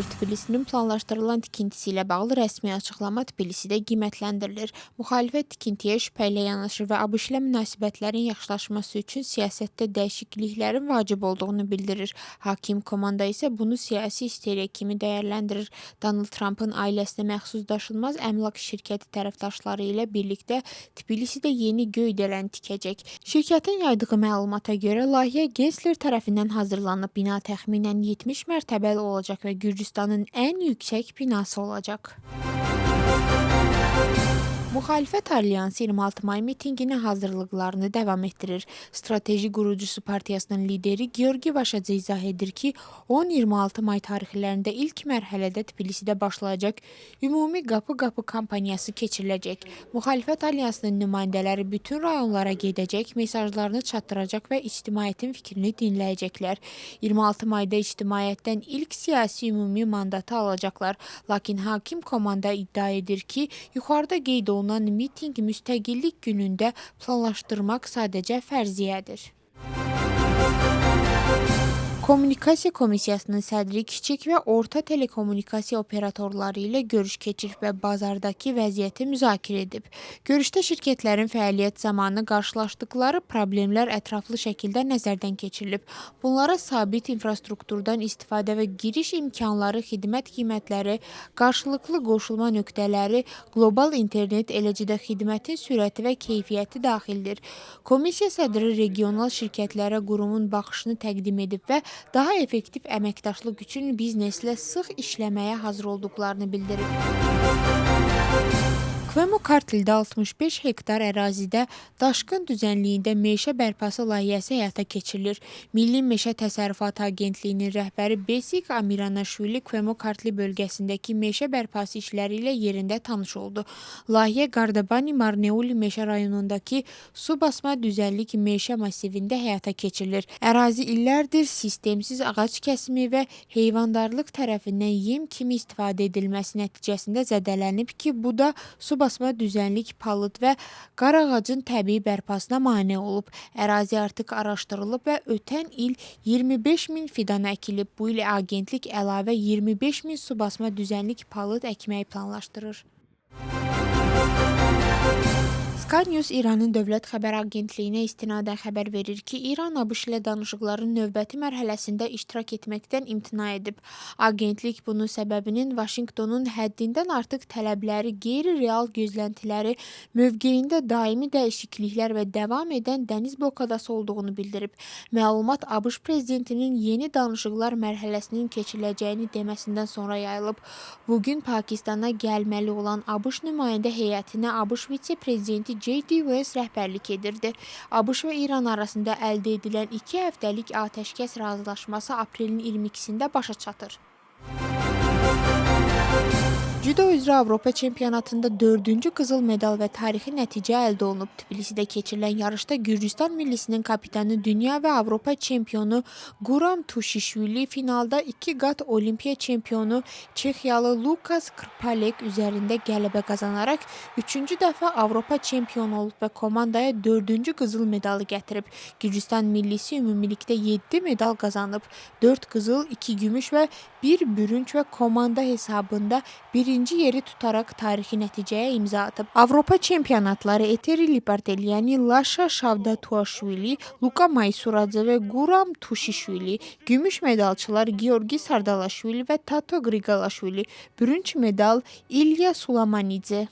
Avropower Tbilisinin planlaşdırılan tikintisi ilə bağlı rəsmi açıqlama Tbilisidə qiymətləndirilir. Müxalifət tikintiyə şübhə ilə yanaşır və ABŞ ilə münasibətlərin yaxşılaşması üçün siyasətdə dəyişikliklərin vacib olduğunu bildirir. Hakim komanda isə bunu siyasi isteriya kimi dəyərləndirir. Donald Trumpın ailəsinə məxsusdaşınmaz əmlak şirkəti tərəfdaşları ilə birlikdə Tbilisidə yeni göydələn tikəcək. Şirkətin yaydığı məlumata görə layihə Gensler tərəfindən hazırlanıb. Bina təxminən 70 mərtəbəli olacaq və Gürcüstanın ən yüksək binası olacaq. Müxalifət Alyansı 26 may mitinqinə hazırlıqlarını davam etdirir. Strateji qurucusu partiyasının lideri Georgi Vaşadze izah edir ki, 10-26 may tarixlərində ilk mərhələdə Tbilisidə başlayacaq ümumi qapı-qapı kampaniyası keçiriləcək. Müxalifət Alyansının nümayəndələri bütün rayonlara gedəcək, mesajlarını çatdıracaq və ictimaiyyətin fikrini dinləyəcəklər. 26 mayda ictimaiyyətdən ilk siyasi ümumi mandatı alacaqlar. Lakin hakim komanda iddia edir ki, yuxarıda qeyd olunan mitinq müstəqillik günündə planlaşdırmaq sadəcə fərziyyədir. Kommunikasiya Komissiyasının sədri kiçik və orta telekommunikasiya operatorları ilə görüş keçirib və bazardakı vəziyyəti müzakirə edib. Görüşdə şirkətlərin fəaliyyət zamanı qarşılaşdıqları problemlər ətraflı şəkildə nəzərdən keçirilib. Bunlara sabit infrastrukturdan istifadə və giriş imkanları, xidmət qiymətləri, qarşılıqlı qoşulma nöqtələri, qlobal internet, eləcə də xidmətin sürəti və keyfiyyəti daxildir. Komissiya sədri regional şirkətlərə qurumun baxışını təqdim edib və daha effektiv əməkdaşlıq üçün bizneslə sıx işləməyə hazır olduqlarını bildirib. Kvemo Kartlidə 65 hektar ərazidə daşqın düzənliyində meşə bərpası layihəsi həyata keçirilir. Milli Meşə Təsərrüfatı Agentliyinin rəhbəri Besik Amiranaşvili Kvemo Kartli bölgəsindəki meşə bərpası işləri ilə yerində tanış oldu. Layihə Qardabani Marneuli meşə rayonundakı su basma düzənlik meşə masivində həyata keçirilir. Ərazi illərdir sistemsiz ağac kəsimi və heyvandarlıq tərəfindən yem kimi istifadə edilməsi nəticəsində zədələnib ki, bu da su basma düzənlik, palıd və qarağacın təbii bərpasına mane olub. Ərazi artıq araşdırılıb və ötən il 25.000 fidan əkilib. Bu il agentlik əlavə 25.000 su basma düzənlik palıd əkməyi planlaşdırır. Sky News İranın dövlət xəbər agentliyinə istinadən xəbər verir ki, İran ABŞ ilə danışıqların növbəti mərhələsində iştirak etməkdən imtina edib. Agentlik bunun səbəbinin Vaşinqtonun həddindən artıq tələbləri, qeyri-real gözləntiləri, mövqeyində daimi dəyişikliklər və davam edən dəniz blokadası olduğunu bildirib. Məlumat ABŞ prezidentinin yeni danışıqlar mərhələsinin keçiriləcəyini deməsindən sonra yayılıb. Bugün Pakistana gəlməli olan ABŞ nümayəndə heyətinə ABŞ vitse-prezidenti J.D. Vance rəhbərlik edirdi. ABŞ və İran arasında əldə edilən 2 həftəlik atəşkəs razılaşması aprelin 22-sində başa çatır. Judo üzrə Avropa çempionatında 4-cü qızıl medal və tarixi nəticə əldə olunub. Tbilisidə keçirilən yarışda Gürcüstan millisinin kapitanı, dünya və Avropa çempionu Guram Tuşişvili finalda 2 qat olimpiya çempionu Çexiyalı Lukas Krpalek üzərində qələbə qazanaraq 3-cü dəfə Avropa çempionu olub və komandaya 4-cü qızıl medalı gətirib. Gürcüstan millisi ümumilikdə 7 medal qazanıb. 4 qızıl, 2 gümüş və 1 bürünc və komanda hesabında birinci yeri tutaraq tarixi nəticəyə imza atıb. Avropa çempionatları Eteri Lipartelyani, Laşa Şavdatuaşvili, Luka Maysuradze və Guram Tuşişvili, gümüş medalçılar Georgi Sardalaşvili və Tato Qriqalaşvili, bürünc medal İlya Sulamanidze.